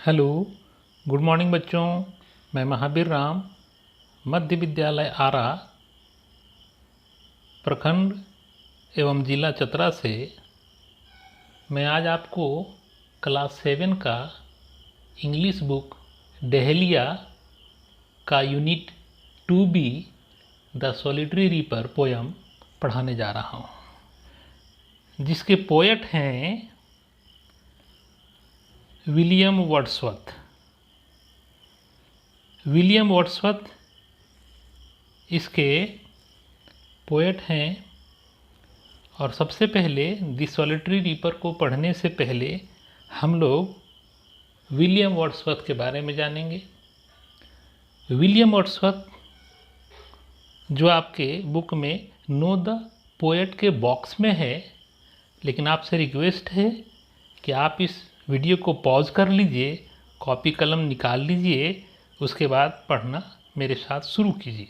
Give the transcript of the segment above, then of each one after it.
Hello, good morning बच्चों। मैं महावीर राम, मध्य विद्यालय आरा, प्रखंड एवं जिला चतरा से मैं आज आपको क्लास 7 का इंग्लिश बुक डहेलिया का unit 2B the solitary reaper poem पढ़ाने जा रहा हूँ, जिसके पोएट हैं विलियम वर्ड्सवर्थ। विलियम वर्ड्सवर्थ इसके पोएट हैं। और सबसे पहले द सॉलिटरी रीपर को पढ़ने से पहले हम लोग विलियम वर्ड्सवर्थ के बारे में जानेंगे। विलियम वर्ड्सवर्थ जो आपके बुक में नो द पोएट के बॉक्स में है, लेकिन आपसे रिक्वेस्ट है कि आप इस वीडियो को पॉज कर लीजिए, कॉपी कलम निकाल लीजिए, उसके बाद पढ़ना मेरे साथ शुरू कीजिए।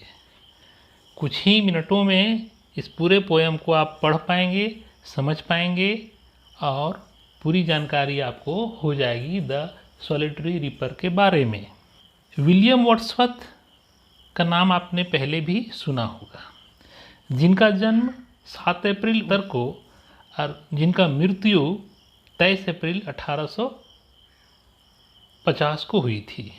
कुछ ही मिनटों में इस पूरे पोएम को आप पढ़ पाएंगे, समझ पाएंगे और पूरी जानकारी आपको हो जाएगी द सॉलिटरी रीपर के बारे में। विलियम वर्ड्सवर्थ का नाम आपने पहले भी सुना होगा, जिनका जन्म 7 अप्रैल को और जिनका मृत्यु 23 अप्रैल 1850 को हुई थी।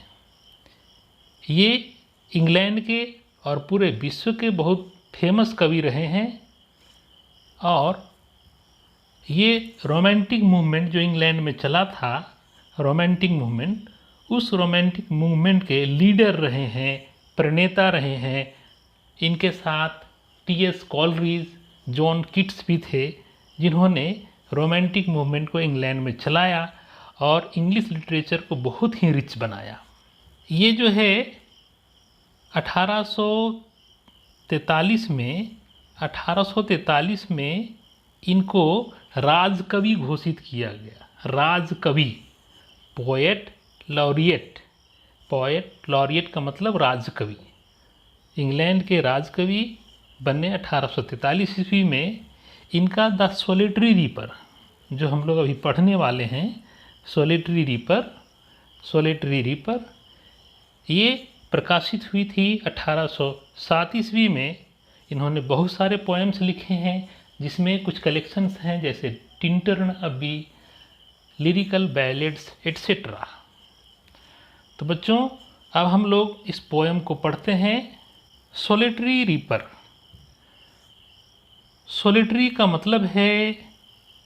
ये इंग्लैंड के और पूरे विश्व के बहुत फेमस कवि रहे हैं। और ये रोमांटिक मूवमेंट जो इंग्लैंड में चला था, रोमांटिक मूवमेंट, उस रोमांटिक मूवमेंट के लीडर रहे हैं, प्रणेता रहे हैं। इनके साथ T.S. कॉलरिज, जॉन कीट्स भी थे, जिन्होंने रोमांटिक मूवमेंट को इंग्लैंड में चलाया और इंग्लिश लिटरेचर को बहुत ही रिच बनाया। ये जो है 1843 में इनको राजकवि घोषित किया गया। राजकवि, पोएट लॉरिएट। पोएट लॉरिएट का मतलब राजकवि। इंग्लैंड के राजकवि बने 1843 ईस्वी में। इनका द सॉलिटरी रीपर जो हम लोग अभी पढ़ने वाले हैं, सॉलिटरी रीपर, ये प्रकाशित हुई थी 1807 ईस्वी में। इन्होंने बहुत सारे पोएम्स लिखे हैं, जिसमें कुछ कलेक्शंस हैं जैसे टिंटर्न अबी, लिरिकल बैलेड्स एट्सेट्रा। तो बच्चों, अब हम लोग इस पोएम को पढ़ते हैं। Solitary reaper. सॉलिटरी का मतलब है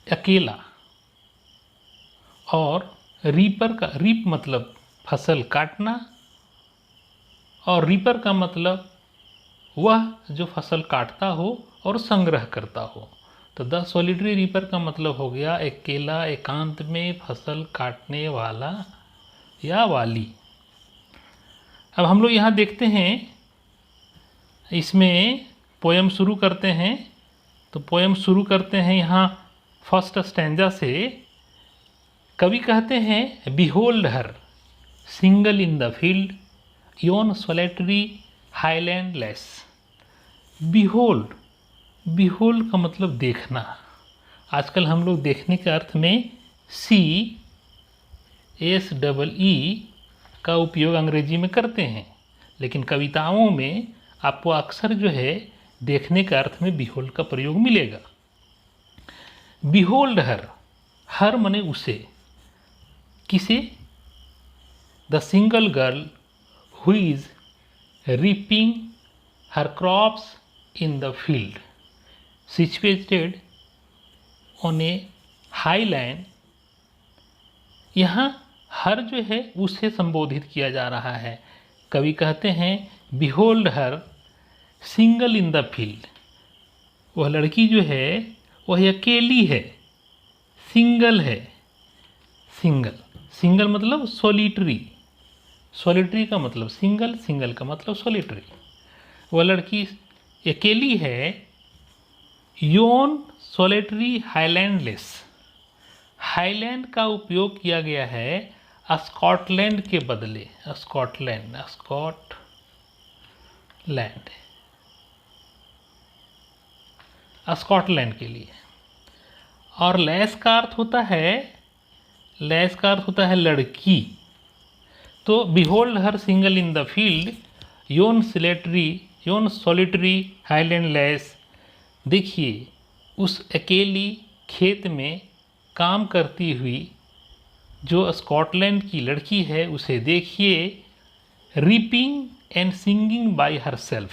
अकेला, और रीप मतलब फसल काटना, और रीपर का मतलब वह जो फसल काटता हो और संग्रह करता हो। तो द सॉलिटरी रीपर का मतलब हो गया अकेला, एकांत में फसल काटने वाला या वाली। अब हम लोग यहाँ देखते हैं, इसमें पोएम शुरू करते हैं। तो पोएम शुरू करते हैं यहाँ फर्स्ट स्टैंजा से। कवि कहते हैं, behold her single in the field yon solitary Highland lass. Behold का मतलब देखना। आजकल हम लोग देखने के अर्थ में CSEE का उपयोग अंग्रेजी में करते हैं, लेकिन कविताओं में आपको अक्सर जो है देखने के अर्थ में बिहोल्ड का प्रयोग मिलेगा। बिहोल्ड हर मने उसे, किसे? The single girl who is reaping her crops in the field situated on A high land. यहाँ हर जो है उसे संबोधित किया जा रहा है। कवि कहते हैं, behold her single in the field. वह लड़की जो है वह अकेली है, सिंगल है। सिंगल मतलब सॉलिटरी का मतलब सिंगल का मतलब सॉलिटरी। वह लड़की अकेली है। योन सॉलिटरी हाईलैंडलेस। हाईलैंड का उपयोग किया गया है स्कॉटलैंड के बदले। स्कॉटलैंड के लिए। और लेस का अर्थ होता है लड़की। तो behold her single in the field, yon solitary Highland lass, देखिए उस अकेली खेत में काम करती हुई जो स्कॉटलैंड की लड़की है उसे देखिए, reaping and singing by her self,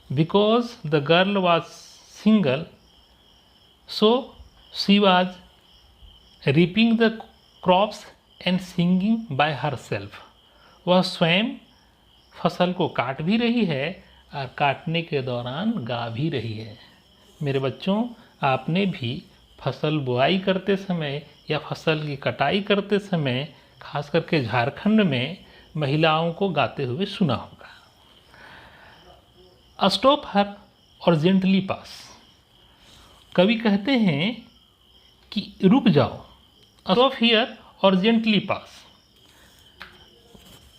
because the girl was single so she was reaping the crops and singing by her self. वह स्वयं फसल को काट भी रही है और काटने के दौरान गा भी रही है। मेरे बच्चों, आपने भी फसल बुआई करते समय या फसल की कटाई करते समय खास करके झारखंड में महिलाओं को गाते हुए सुना होगा। स्टॉप हर और जेंटली पास, कवि कहते हैं कि रुक जाओ, स्टॉप हियर और जेंटली पास।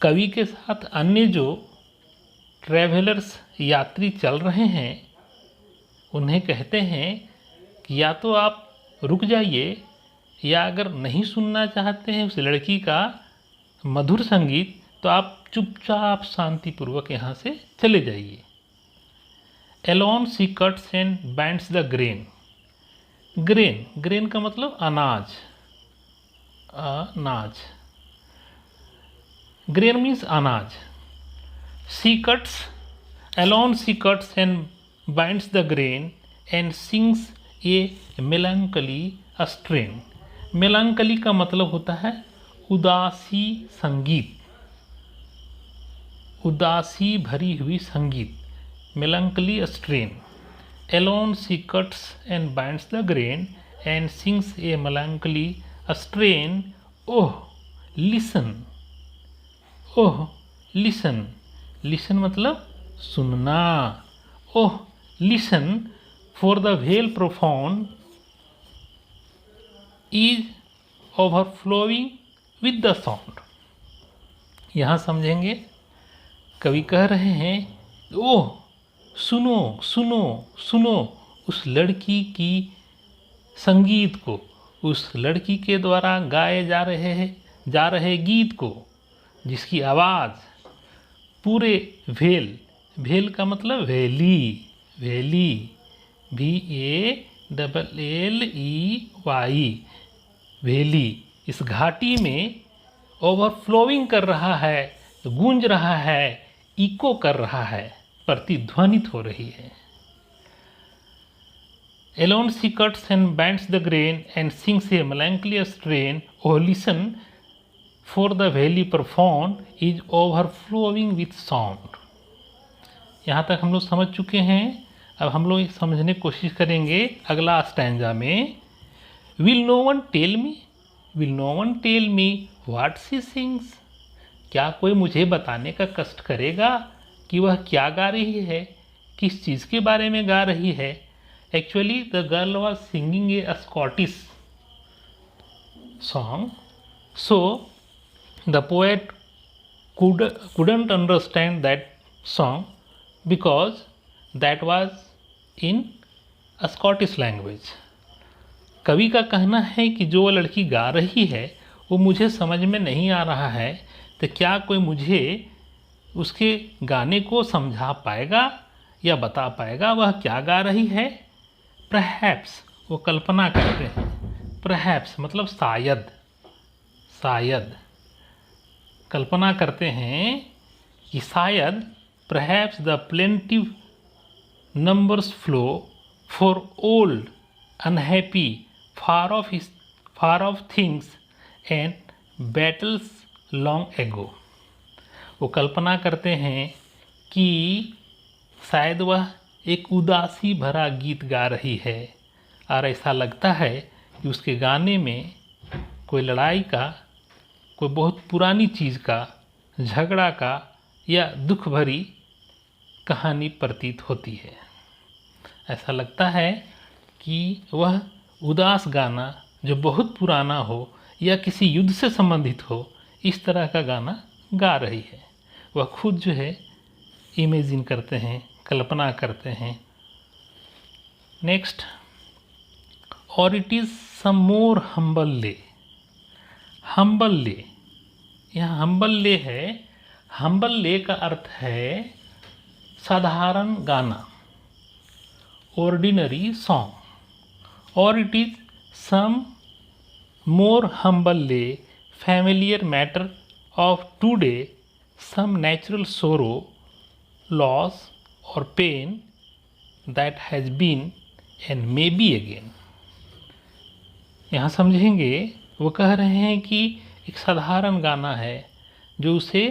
कवि के साथ अन्य जो ट्रैवलर्स यात्री चल रहे हैं उन्हें कहते हैं कि या तो आप रुक जाइए, या अगर नहीं सुनना चाहते हैं उस लड़की का मधुर संगीत तो आप चुपचाप शांतिपूर्वक यहाँ से चले जाइए। Alone she cuts and binds the grain, grain का मतलब अनाज, ग्रेन मीन्स अनाज। She cuts, alone she cuts and binds the grain and sings a melancholy strain। Melancholy का मतलब होता है उदासी संगीत, उदासी भरी हुई संगीत, melancholy strain। Alone she cuts and binds the grain and sings a melancholy strain। Oh listen, oh listen, listen मतलब सुनना। ओह listen, for the veil profound is overflowing with the sound। यहाँ समझेंगे, कवि कह रहे हैं ओह सुनो सुनो सुनो उस लड़की की संगीत को, उस लड़की के द्वारा गाए जा रहे गीत को, जिसकी आवाज़ पूरे भेल का मतलब वैली, VALLEY, वैली, इस घाटी में ओवरफ्लोइंग कर रहा है, गूंज रहा है, इको कर रहा है, प्रतिध्वनित हो रही है। Alone she cuts and binds the grain and sings a melancholy strain। Oh listen, for the valley profound is overflowing with sound। यहाँ तक हम लोग समझ चुके हैं। अब हम लोग समझने की कोशिश करेंगे अगला स्टैंजा में। Will no one tell me, will no one tell me what she sings, क्या कोई मुझे बताने का कष्ट करेगा कि वह क्या गा रही है, किस चीज़ के बारे में गा रही है। Actually the girl was singing A Scottish song, so the poet couldn't understand that song because that was in a Scottish language। कवि का कहना है कि जो लड़की गा रही है वो मुझे समझ में नहीं आ रहा है, तो क्या कोई मुझे उसके गाने को समझा पाएगा या बता पाएगा वह क्या गा रही है। Perhaps, वो कल्पना करते हैं, Perhaps मतलब शायद, शायद कल्पना करते हैं कि शायद perhaps the plenty numbers flow for old unhappy far off things and battles long ago। वो कल्पना करते हैं कि शायद वह एक उदासी भरा गीत गा रही है और ऐसा लगता है कि उसके गाने में कोई लड़ाई का, कोई बहुत पुरानी चीज़ का, झगड़ा का या दुख भरी कहानी प्रतीत होती है। ऐसा लगता है कि वह उदास गाना जो बहुत पुराना हो या किसी युद्ध से संबंधित हो, इस तरह का गाना गा रही है। वह खुद जो है इमेजिन करते हैं, कल्पना करते हैं। नेक्स्ट, और it is some more humble lay, humble lay यहाँ हम्बल ले है, हम्बल ले का अर्थ है साधारण गाना, ऑर्डिनरी सॉन्ग, और it is some more humbly familiar matter of today, some natural sorrow, loss or pain that has been and may be again. यहाँ समझेंगे, वो कह रहे हैं कि एक साधारण गाना है जो उसे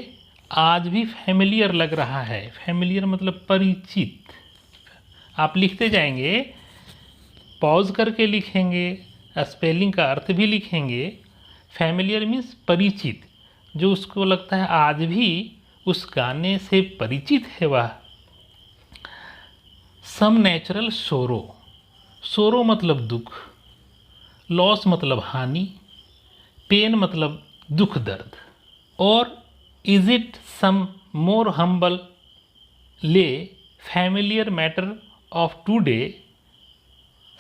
आज भी फैमिलियर लग रहा है। फैमिलियर मतलब परिचित। आप लिखते जाएंगे, पॉज करके लिखेंगे, स्पेलिंग का अर्थ भी लिखेंगे। फैमिलियर मीन्स परिचित, जो उसको लगता है आज भी उस गाने से परिचित है वह। सम नेचुरल सोरो, सोरो मतलब दुख, लॉस मतलब हानि, पेन मतलब दुख दर्द। और is it some more humble lay familiar matter of today,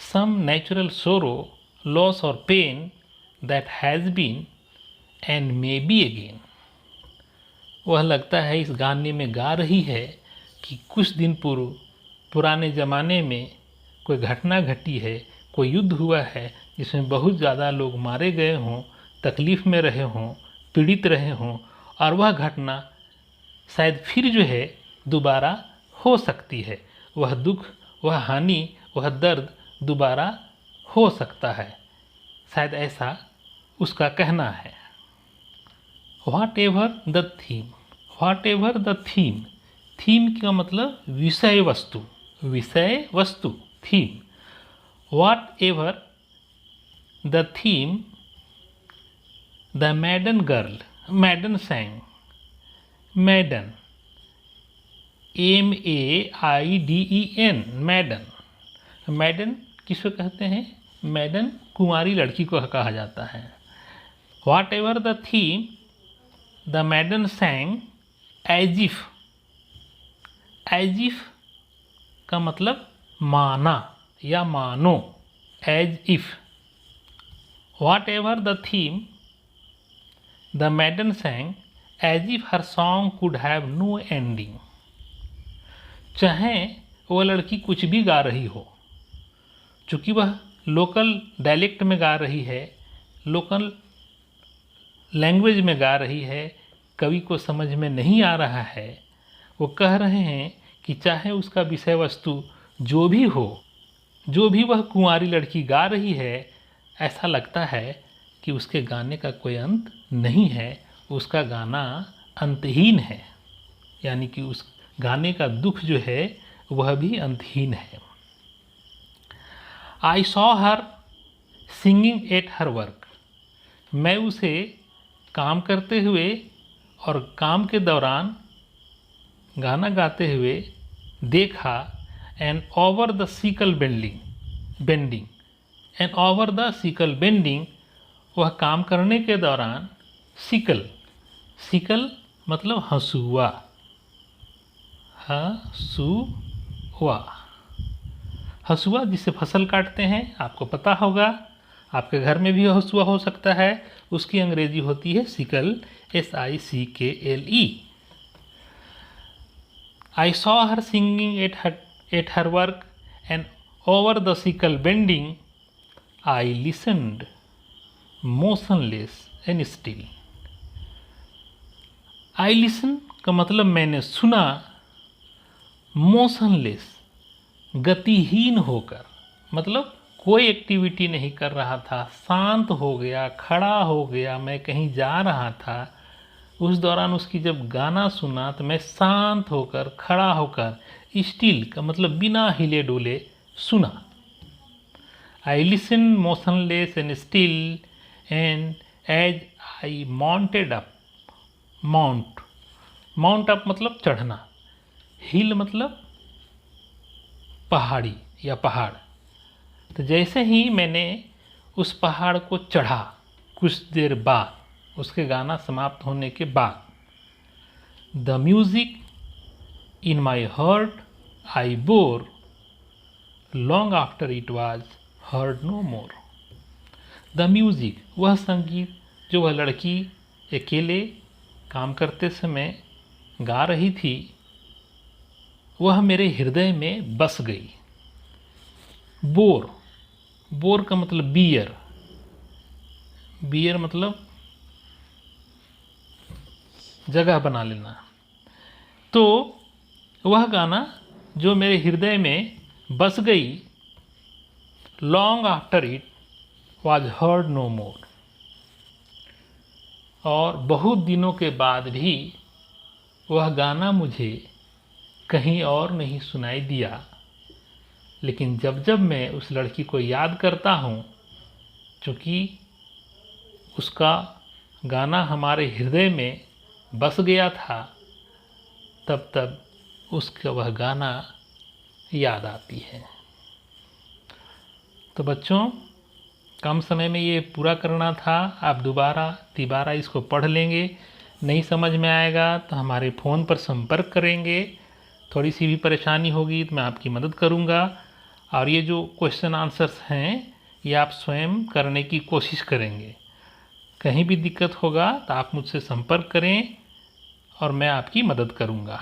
some natural sorrow, loss or pain that has been and may be again. वह लगता है इस गाने में गा रही है कि कुछ दिन पूर्व पुराने ज़माने में कोई घटना घटी है, कोई युद्ध हुआ है जिसमें बहुत ज़्यादा लोग मारे गए हों, तकलीफ़ में रहे हों, पीड़ित रहे हों, और वह घटना शायद फिर जो है दोबारा हो सकती है। वह दुख, वह हानि, वह दर्द दोबारा हो सकता है, शायद ऐसा उसका कहना है। What ever the theme, what ever the theme, theme का मतलब विषय वस्तु, विषय वस्तु theme. What ever the theme, the मैडन girl, मैडन सैंग, मैडन MAIDEN, मैडन। मैडन किसको कहते हैं? मैडन कुंवारी लड़की को कहा जाता है। Whatever the theme, the maiden sang as if, as if का मतलब माना या मानो, as if. Whatever the theme, the maiden sang as if her song could have no ending. चाहे वह लड़की कुछ भी गा रही हो, चूँकि वह लोकल डायलेक्ट में गा रही है, लोकल लैंग्वेज में गा रही है, कवि को समझ में नहीं आ रहा है। वो कह रहे हैं कि चाहे उसका विषय वस्तु जो भी हो, जो भी वह कुंवारी लड़की गा रही है, ऐसा लगता है कि उसके गाने का कोई अंत नहीं है, उसका गाना अंतहीन है, यानी कि उस गाने का दुख जो है वह भी अंतहीन है। I saw her singing at her work, मैं उसे काम करते हुए और काम के दौरान गाना गाते हुए देखा। And over the sickle bending, and over the sickle bending, वह काम करने के दौरान सिकल, सिकल मतलब हंसुआ, हंसुआ, हंसुआ जिससे फसल काटते हैं, आपको पता होगा, आपके घर में भी हंसुआ हो सकता है, उसकी अंग्रेजी होती है sickle, SICKLE। I saw her singing at her work and over the sickle bending, I listened motionless and still. I listen का मतलब मैंने सुना, मोशनलेस गतिहीन होकर, मतलब कोई एक्टिविटी नहीं कर रहा था, शांत हो गया, खड़ा हो गया, मैं कहीं जा रहा था, उस दौरान उसकी जब गाना सुना तो मैं शांत होकर, खड़ा होकर, स्टिल का मतलब बिना हिले डुले सुना। I listen motionless and still and as I mounted up, mount up मतलब चढ़ना, हिल मतलब पहाड़ी या पहाड़। तो जैसे ही मैंने उस पहाड़ को चढ़ा, कुछ देर बाद, उसके गाना समाप्त होने के बाद, the music in my heart I bore long after it was heard no more. The music, वह संगीत जो वह लड़की अकेले काम करते समय गा रही थी वह मेरे हृदय में बस गई। बोर, बोर का मतलब बियर, बियर मतलब जगह बना लेना। तो वह गाना जो मेरे हृदय में बस गई, long after it was heard no more, और बहुत दिनों के बाद भी वह गाना मुझे कहीं और नहीं सुनाई दिया। लेकिन जब जब मैं उस लड़की को याद करता हूँ, चूँकि उसका गाना हमारे हृदय में बस गया था, तब तब उसका वह गाना याद आती है। तो बच्चों, कम समय में ये पूरा करना था। आप दोबारा तिबारा इसको पढ़ लेंगे। नहीं समझ में आएगा तो हमारे फ़ोन पर संपर्क करेंगे। थोड़ी सी भी परेशानी होगी तो मैं आपकी मदद करूँगा। और ये जो क्वेश्चन आंसर्स हैं ये आप स्वयं करने की कोशिश करेंगे। कहीं भी दिक्कत होगा तो आप मुझसे संपर्क करें और मैं आपकी मदद करूँगा।